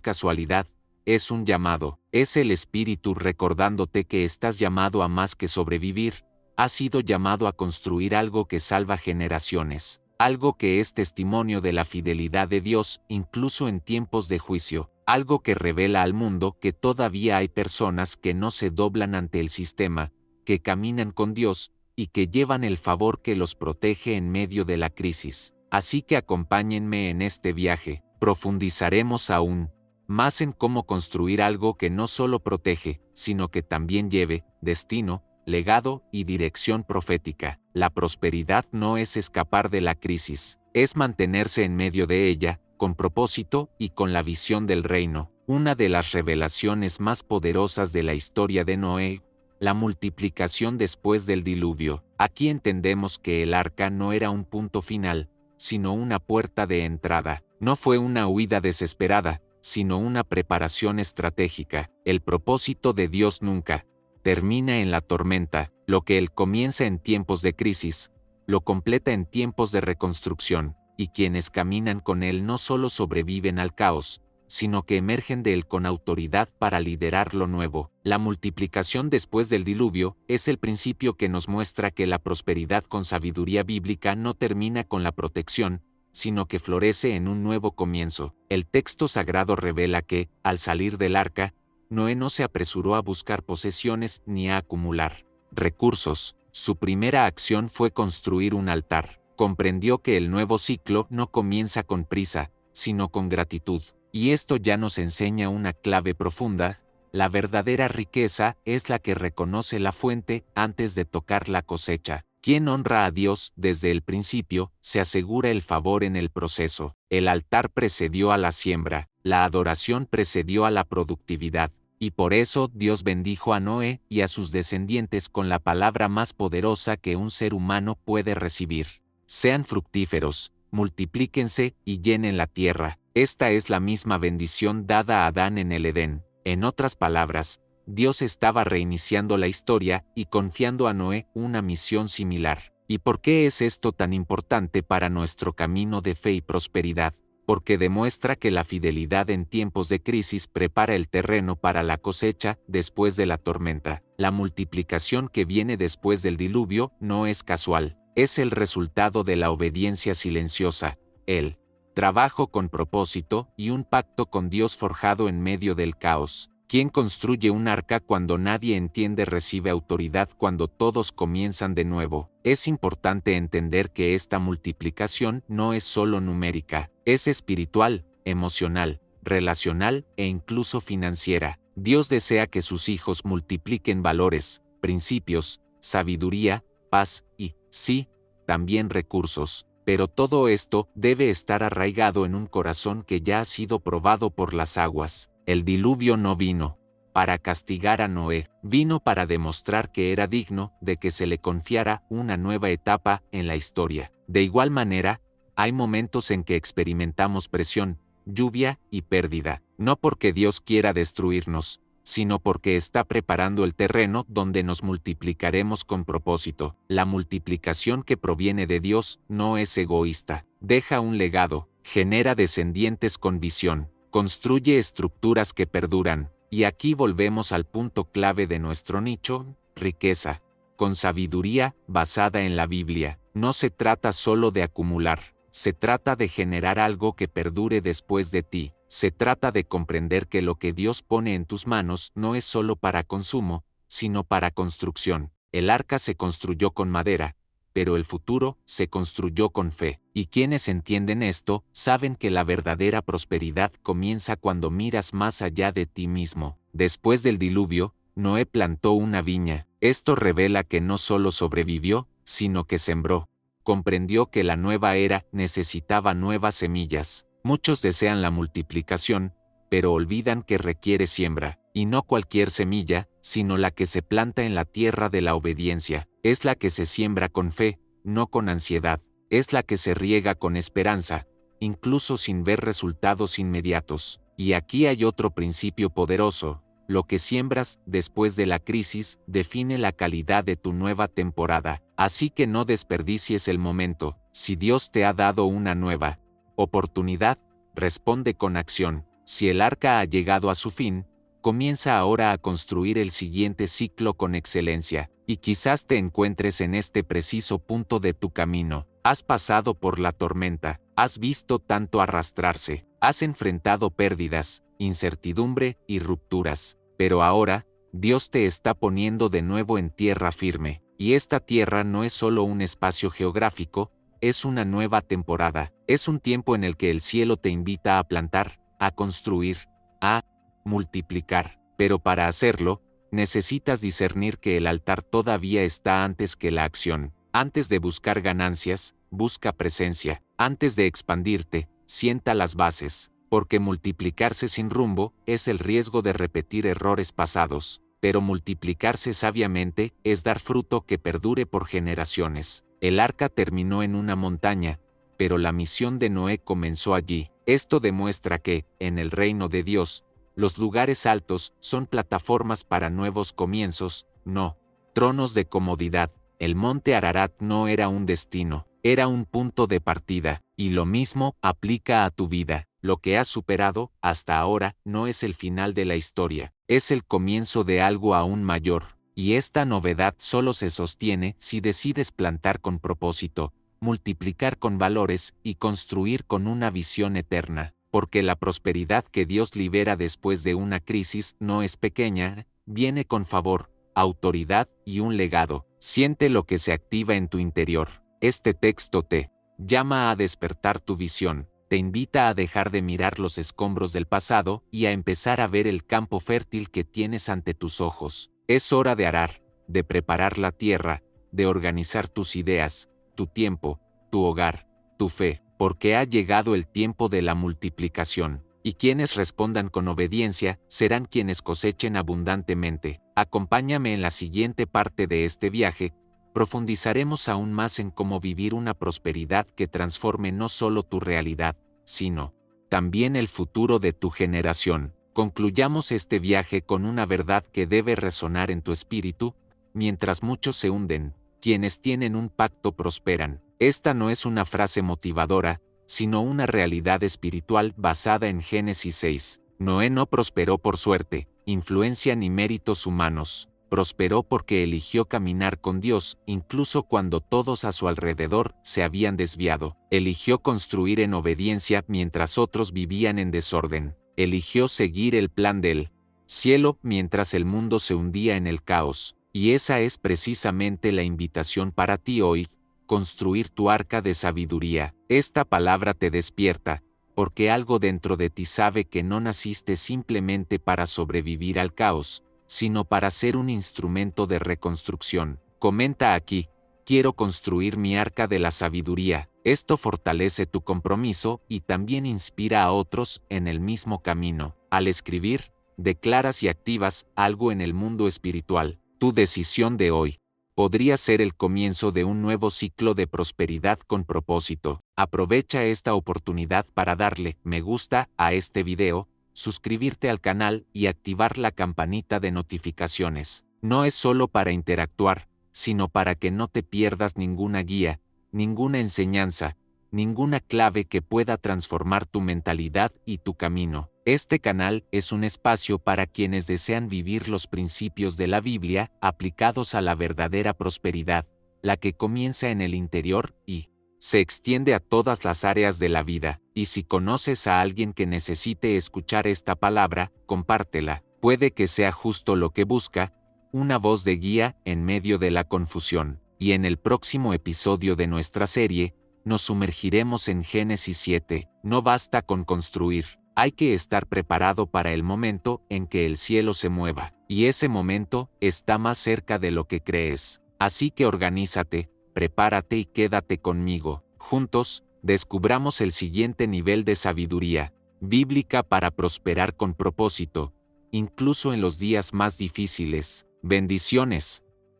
[SPEAKER 1] casualidad, es un llamado, es el Espíritu recordándote que estás llamado a más que sobrevivir, has sido llamado a construir algo que salva generaciones, algo que es testimonio de la fidelidad de Dios incluso en tiempos de juicio, algo que revela al mundo que todavía hay personas que no se doblan ante el sistema, que caminan con Dios y que llevan el favor que los protege en medio de la crisis. Así que acompáñenme en este viaje, profundizaremos aún más en cómo construir algo que no solo protege, sino que también lleve destino, legado y dirección profética. La prosperidad no es escapar de la crisis, es mantenerse en medio de ella, con propósito y con la visión del reino. Una de las revelaciones más poderosas de la historia de Noé, la multiplicación después del diluvio. Aquí entendemos que el arca no era un punto final, sino una puerta de entrada. No fue una huida desesperada, sino una preparación estratégica. El propósito de Dios nunca termina en la tormenta. Lo que Él comienza en tiempos de crisis, lo completa en tiempos de reconstrucción, y quienes caminan con Él no solo sobreviven al caos, sino que emergen de Él con autoridad para liderar lo nuevo. La multiplicación después del diluvio es el principio que nos muestra que la prosperidad con sabiduría bíblica no termina con la protección, sino que florece en un nuevo comienzo. El texto sagrado revela que, al salir del arca, Noé no se apresuró a buscar posesiones ni a acumular recursos. Su primera acción fue construir un altar. Comprendió que el nuevo ciclo no comienza con prisa, sino con gratitud. Y esto ya nos enseña una clave profunda: la verdadera riqueza es la que reconoce la fuente antes de tocar la cosecha. Quien honra a Dios desde el principio, se asegura el favor en el proceso. El altar precedió a la siembra, la adoración precedió a la productividad, y por eso Dios bendijo a Noé y a sus descendientes con la palabra más poderosa que un ser humano puede recibir: sean fructíferos, multiplíquense y llenen la tierra. Esta es la misma bendición dada a Adán en el Edén. En otras palabras, Dios estaba reiniciando la historia y confiando a Noé una misión similar. ¿Y por qué es esto tan importante para nuestro camino de fe y prosperidad? Porque demuestra que la fidelidad en tiempos de crisis prepara el terreno para la cosecha después de la tormenta. La multiplicación que viene después del diluvio no es casual, es el resultado de la obediencia silenciosa, el trabajo con propósito y un pacto con Dios forjado en medio del caos. Quien construye un arca cuando nadie entiende recibe autoridad cuando todos comienzan de nuevo. Es importante entender que esta multiplicación no es solo numérica, es espiritual, emocional, relacional e incluso financiera. Dios desea que sus hijos multipliquen valores, principios, sabiduría, paz y, sí, también recursos. Pero todo esto debe estar arraigado en un corazón que ya ha sido probado por las aguas. El diluvio no vino para castigar a Noé, vino para demostrar que era digno de que se le confiara una nueva etapa en la historia. De igual manera, hay momentos en que experimentamos presión, lluvia y pérdida, no porque Dios quiera destruirnos, sino porque está preparando el terreno donde nos multiplicaremos con propósito. La multiplicación que proviene de Dios no es egoísta, deja un legado, genera descendientes con visión, construye estructuras que perduran, y aquí volvemos al punto clave de nuestro nicho: riqueza. Con sabiduría basada en la Biblia, no se trata solo de acumular, se trata de generar algo que perdure después de ti. Se trata de comprender que lo que Dios pone en tus manos no es solo para consumo, sino para construcción. El arca se construyó con madera, pero el futuro se construyó con fe. Y quienes entienden esto, saben que la verdadera prosperidad comienza cuando miras más allá de ti mismo. Después del diluvio, Noé plantó una viña. Esto revela que no solo sobrevivió, sino que sembró. Comprendió que la nueva era necesitaba nuevas semillas. Muchos desean la multiplicación, pero olvidan que requiere siembra, y no cualquier semilla, sino la que se planta en la tierra de la obediencia. Es la que se siembra con fe, no con ansiedad. Es la que se riega con esperanza, incluso sin ver resultados inmediatos. Y aquí hay otro principio poderoso: lo que siembras después de la crisis define la calidad de tu nueva temporada. Así que no desperdicies el momento. Si Dios te ha dado una nueva oportunidad, responde con acción. Si el arca ha llegado a su fin, comienza ahora a construir el siguiente ciclo con excelencia. Y quizás te encuentres en este preciso punto de tu camino. Has pasado por la tormenta, has visto tanto arrastrarse, has enfrentado pérdidas, incertidumbre y rupturas. Pero ahora, Dios te está poniendo de nuevo en tierra firme. Y esta tierra no es solo un espacio geográfico, es una nueva temporada. Es un tiempo en el que el cielo te invita a plantar, a construir, a multiplicar. Pero para hacerlo, necesitas discernir que el altar todavía está antes que la acción. Antes de buscar ganancias, busca presencia. Antes de expandirte, sienta las bases. Porque multiplicarse sin rumbo es el riesgo de repetir errores pasados. Pero multiplicarse sabiamente es dar fruto que perdure por generaciones. El arca terminó en una montaña, pero la misión de Noé comenzó allí. Esto demuestra que, en el reino de Dios, los lugares altos son plataformas para nuevos comienzos, no tronos de comodidad. El monte Ararat no era un destino, era un punto de partida, y lo mismo aplica a tu vida. Lo que has superado hasta ahora no es el final de la historia, es el comienzo de algo aún mayor. Y esta novedad solo se sostiene si decides plantar con propósito, multiplicar con valores y construir con una visión eterna. Porque la prosperidad que Dios libera después de una crisis no es pequeña, viene con favor, autoridad y un legado. Siente lo que se activa en tu interior. Este texto te llama a despertar tu visión, te invita a dejar de mirar los escombros del pasado y a empezar a ver el campo fértil que tienes ante tus ojos. Es hora de arar, de preparar la tierra, de organizar tus ideas, tu tiempo, tu hogar, tu fe, porque ha llegado el tiempo de la multiplicación. Y quienes respondan con obediencia serán quienes cosechen abundantemente. Acompáñame en la siguiente parte de este viaje. Profundizaremos aún más en cómo vivir una prosperidad que transforme no solo tu realidad, sino también el futuro de tu generación. Concluyamos este viaje con una verdad que debe resonar en tu espíritu: mientras muchos se hunden, quienes tienen un pacto prosperan. Esta no es una frase motivadora, sino una realidad espiritual basada en Génesis 6. Noé no prosperó por suerte, influencia ni méritos humanos. Prosperó porque eligió caminar con Dios, incluso cuando todos a su alrededor se habían desviado. Eligió construir en obediencia mientras otros vivían en desorden. Eligió seguir el plan del cielo mientras el mundo se hundía en el caos. Y esa es precisamente la invitación para ti hoy: construir tu arca de sabiduría. Esta palabra te despierta, porque algo dentro de ti sabe que no naciste simplemente para sobrevivir al caos, sino para ser un instrumento de reconstrucción. Comenta aquí: quiero construir mi arca de la sabiduría. Esto fortalece tu compromiso y también inspira a otros en el mismo camino. Al escribir, declaras y activas algo en el mundo espiritual. Tu decisión de hoy podría ser el comienzo de un nuevo ciclo de prosperidad con propósito. Aprovecha esta oportunidad para darle me gusta a este video, suscribirte al canal y activar la campanita de notificaciones. No es solo para interactuar, sino para que no te pierdas ninguna guía, ninguna enseñanza, ninguna clave que pueda transformar tu mentalidad y tu camino. Este canal es un espacio para quienes desean vivir los principios de la Biblia aplicados a la verdadera prosperidad, la que comienza en el interior y se extiende a todas las áreas de la vida. Y si conoces a alguien que necesite escuchar esta palabra, compártela. Puede que sea justo lo que busca: una voz de guía en medio de la confusión. Y en el próximo episodio de nuestra serie, nos sumergiremos en Génesis 7. No basta con construir, hay que estar preparado para el momento en que el cielo se mueva. Y ese momento está más cerca de lo que crees. Así que organízate, prepárate y quédate conmigo. Juntos, descubramos el siguiente nivel de sabiduría bíblica para prosperar con propósito, incluso en los días más difíciles. Bendiciones.